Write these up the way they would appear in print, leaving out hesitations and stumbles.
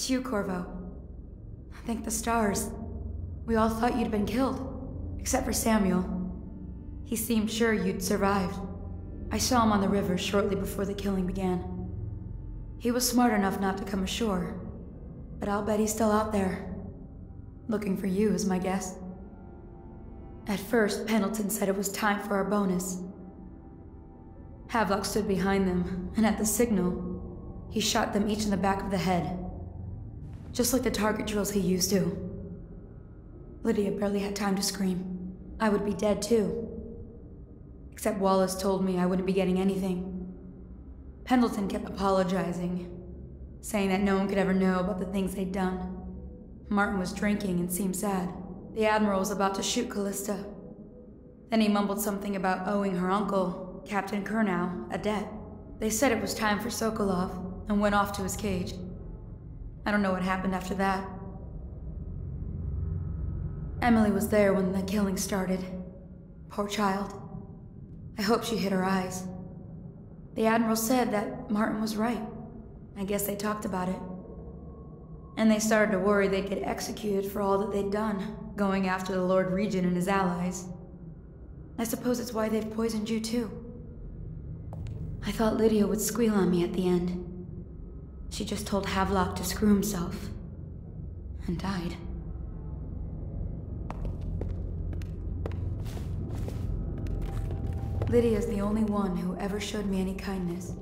It's you, Corvo. Thank the stars. We all thought you'd been killed, except for Samuel. He seemed sure you'd survived. I saw him on the river shortly before the killing began. He was smart enough not to come ashore, but I'll bet he's still out there. Looking for you is my guess. At first, Pendleton said it was time for our bonus. Havelock stood behind them, and at the signal, he shot them each in the back of the head. Just like the target drills he used to. Lydia barely had time to scream. I would be dead too. Except Wallace told me I wouldn't be getting anything. Pendleton kept apologizing, saying that no one could ever know about the things they'd done. Martin was drinking and seemed sad. The Admiral was about to shoot Callista. Then he mumbled something about owing her uncle, Captain Kurnow, a debt. They said it was time for Sokolov, and went off to his cage. I don't know what happened after that. Emily was there when the killing started. Poor child. I hope she hid her eyes. The Admiral said that Martin was right. I guess they talked about it. And they started to worry they'd get executed for all that they'd done, going after the Lord Regent and his allies. I suppose it's why they've poisoned you too. I thought Lydia would squeal on me at the end. She just told Havelock to screw himself. And died. Lydia's the only one who ever showed me any kindness.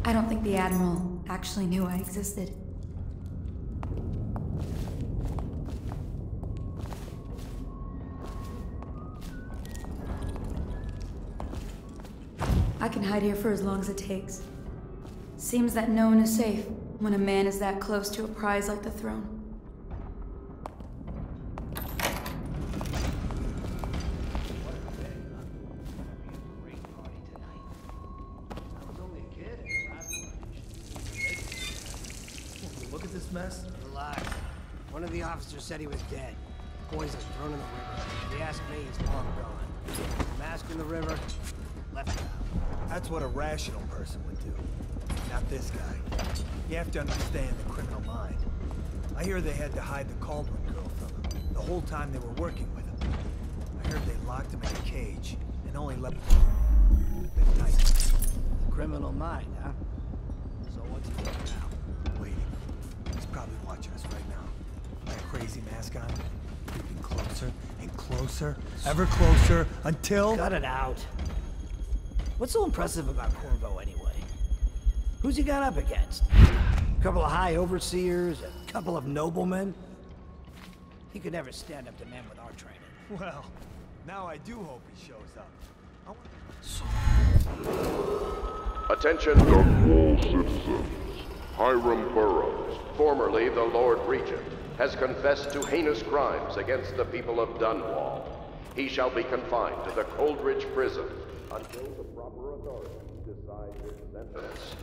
I don't think the Admiral actually knew I existed. I can hide here for as long as it takes. Seems that no one is safe when a man is that close to a prize like the throne. Look at this mess. Relax. One of the officers said he was dead. Poison thrown in the river. If you ask me, he's long gone. Mask in the river, left it out. That's what a rational person would do. Not this guy. You have to understand the criminal mind. I hear they had to hide the Cauldron girl from him, the whole time they were working with him. I heard they locked him in a cage, and only left him at night. Criminal mind, huh? So what's he doing now? Waiting. He's probably watching us right now. That crazy mask on, creeping closer and closer, ever closer, until... Cut it out. What's so impressive about Corvo, anyway? Who's he got up against? A couple of high overseers, a couple of noblemen? He could never stand up to men with our training. Well, now I do hope he shows up. Attention, Dunwall citizens. Hiram Burroughs, formerly the Lord Regent, has confessed to heinous crimes against the people of Dunwall. He shall be confined to the Coldridge prison until the proper authorities decide his sentence.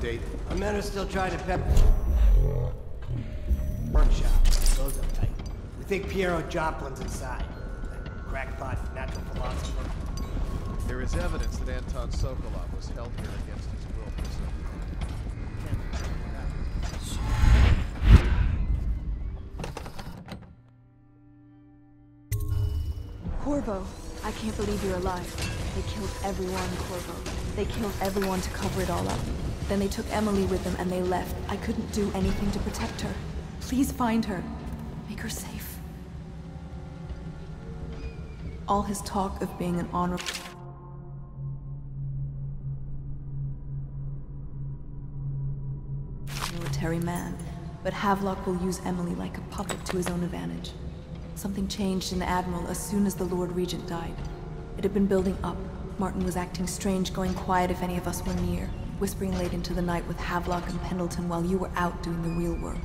date? Our men are still trying to pep... workshop. Close up tight. We think Piero Joplin's inside. That crackpot natural philosopher. There is evidence that Anton Sokolov was held here against his will for some time. Can't remember what happened. Corvo, I can't believe you're alive. They killed everyone, Corvo. They killed everyone to cover it all up. Then they took Emily with them and they left. I couldn't do anything to protect her. Please find her. Make her safe. All his talk of being an honorable... military man, but Havelock will use Emily like a puppet to his own advantage. Something changed in the Admiral as soon as the Lord Regent died. It had been building up. Martin was acting strange, going quiet if any of us were near, whispering late into the night with Havelock and Pendleton while you were out doing the real work.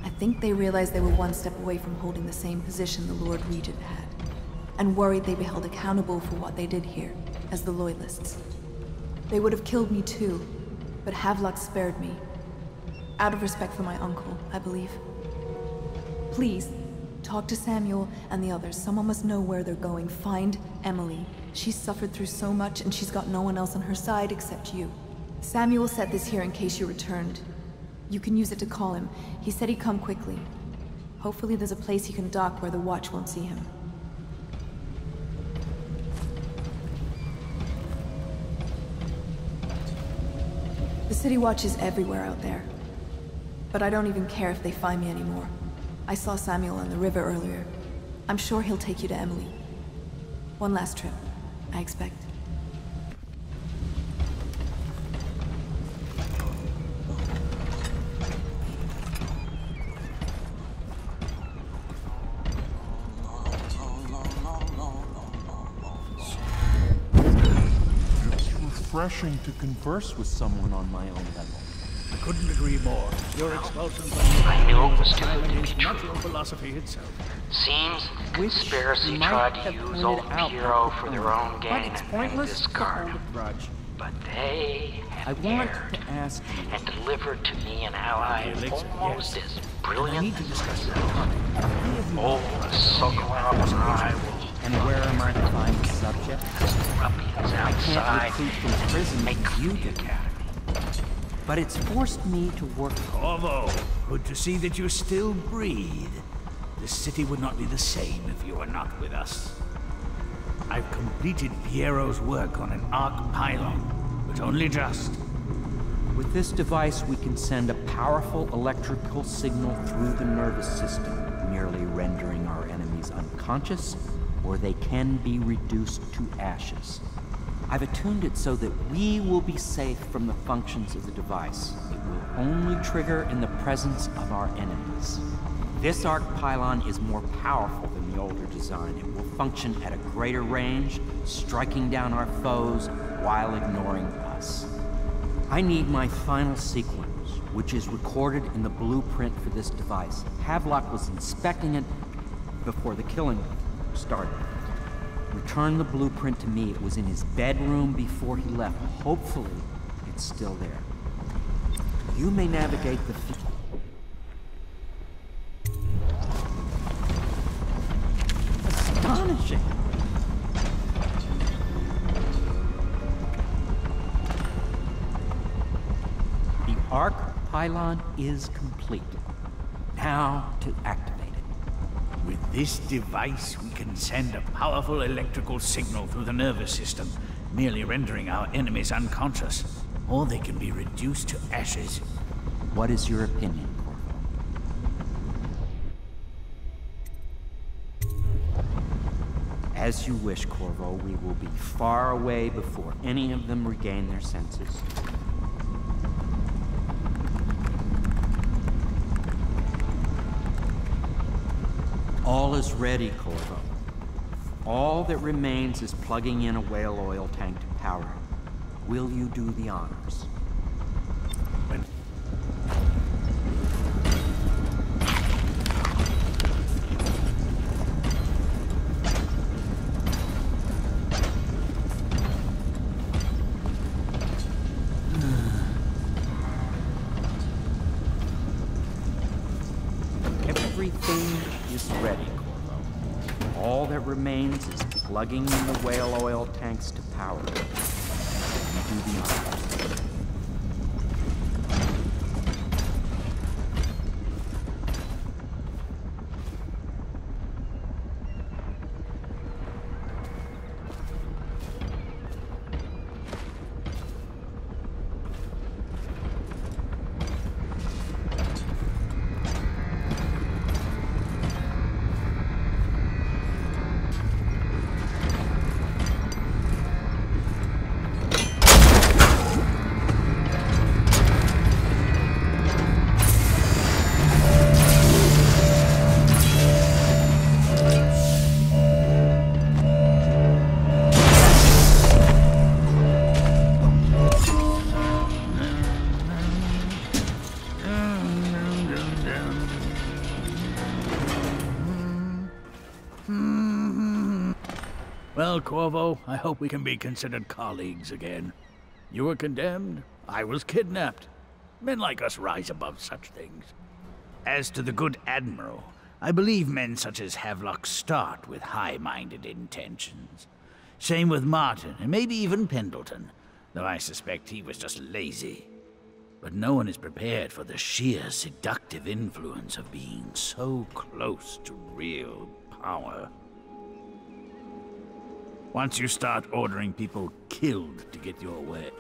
I think they realized they were one step away from holding the same position the Lord Regent had, and worried they'd be held accountable for what they did here, as the loyalists. They would have killed me too, but Havelock spared me. Out of respect for my uncle, I believe. Please, talk to Samuel and the others. Someone must know where they're going. Find Emily. She's suffered through so much and she's got no one else on her side except you. Samuel set this here in case you returned. You can use it to call him. He said he'd come quickly. Hopefully there's a place he can dock where the watch won't see him. The City Watch is everywhere out there. But I don't even care if they find me anymore. I saw Samuel on the river earlier. I'm sure he'll take you to Emily. One last trip, I expect. It's refreshing to converse with someone on my own level. I couldn't agree more. Your expulsion from I knew it was too good to be natural true. philosophy itself. Seems the conspiracy might tried to have use pointed old out Piero for their own but gain it's and pointless discard to hold him. a grudge. But they I had want dared to ask you. and delivered to me an ally almost as brilliant as myself. Old Sokolov and I will And where am I to find the subject? as the ruffians I can't outside recruit from prison make as you the do. academy. But it's forced me to work. Corvo, good to see that you still breathe. The city would not be the same if you were not with us. I've completed Piero's work on an arc pylon, but only just. With this device, we can send a powerful electrical signal through the nervous system, merely rendering our enemies unconscious, or they can be reduced to ashes. I've attuned it so that we will be safe from the functions of the device. It will only trigger in the presence of our enemies. This arc pylon is more powerful than the older design. It will function at a greater range, striking down our foes while ignoring us. I need my final sequence, which is recorded in the blueprint for this device. Havelock was inspecting it before the killing started. Return the blueprint to me. It was in his bedroom before he left. Hopefully, it's still there. You may navigate the astonishing. The arc pylon is complete. Now to activate it. With this device, we can send a powerful electrical signal through the nervous system, merely rendering our enemies unconscious, or they can be reduced to ashes. What is your opinion, Corvo? As you wish, Corvo. We will be far away before any of them regain their senses. All is ready, Corvo. All that remains is plugging in a whale oil tank to power it. Will you do the honors? Everything is ready, Corvo. All that remains is plugging in the whale oil tanks to power them. You do the honors. Well, Corvo, I hope we can be considered colleagues again. You were condemned, I was kidnapped. Men like us rise above such things. As to the good Admiral, I believe men such as Havelock start with high-minded intentions. Same with Martin, and maybe even Pendleton, though I suspect he was just lazy. But no one is prepared for the sheer seductive influence of being so close to real power. Once you start ordering people killed to get your way.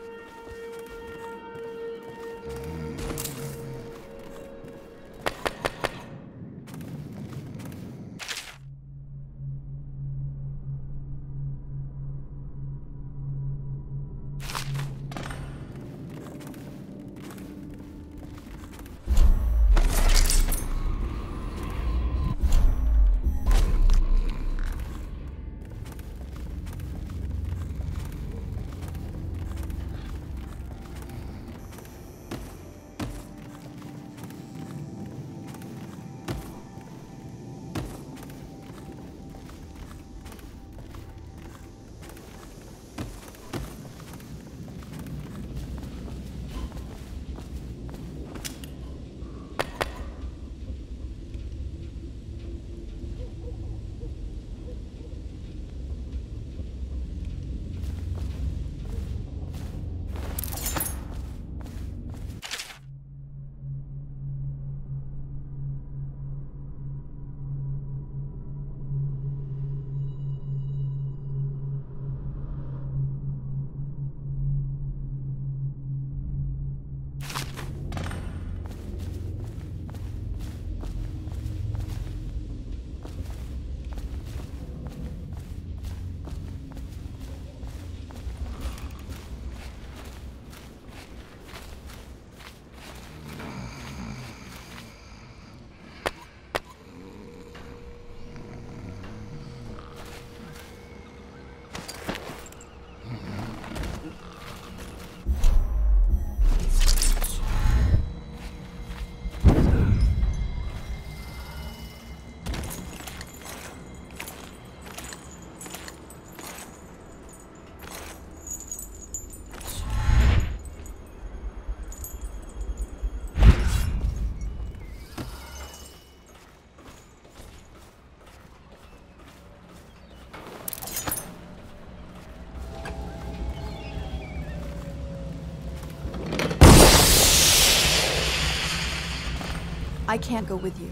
I can't go with you.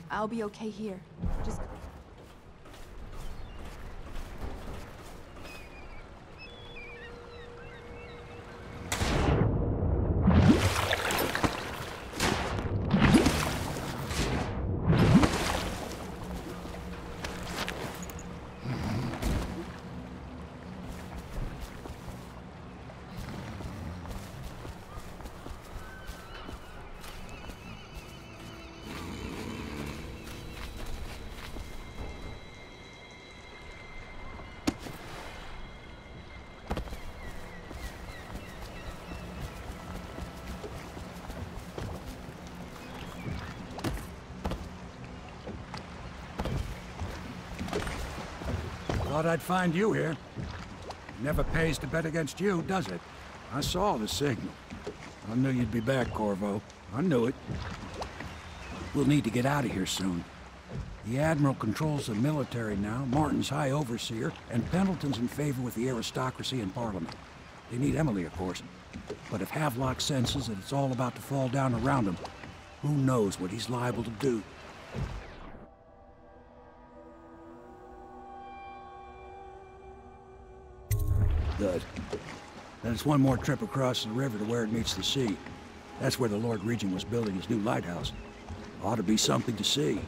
I'll be okay here. Just... Thought I'd find you here. Never pays to bet against you, does it? I saw the signal. I knew you'd be back, Corvo. I knew it. We'll need to get out of here soon. The Admiral controls the military now, Martin's High Overseer, and Pendleton's in favor with the aristocracy and Parliament. They need Emily, of course. But if Havelock senses that it's all about to fall down around him, who knows what he's liable to do? Good. Then it's one more trip across the river to where it meets the sea. That's where the Lord Regent was building his new lighthouse. Ought to be something to see.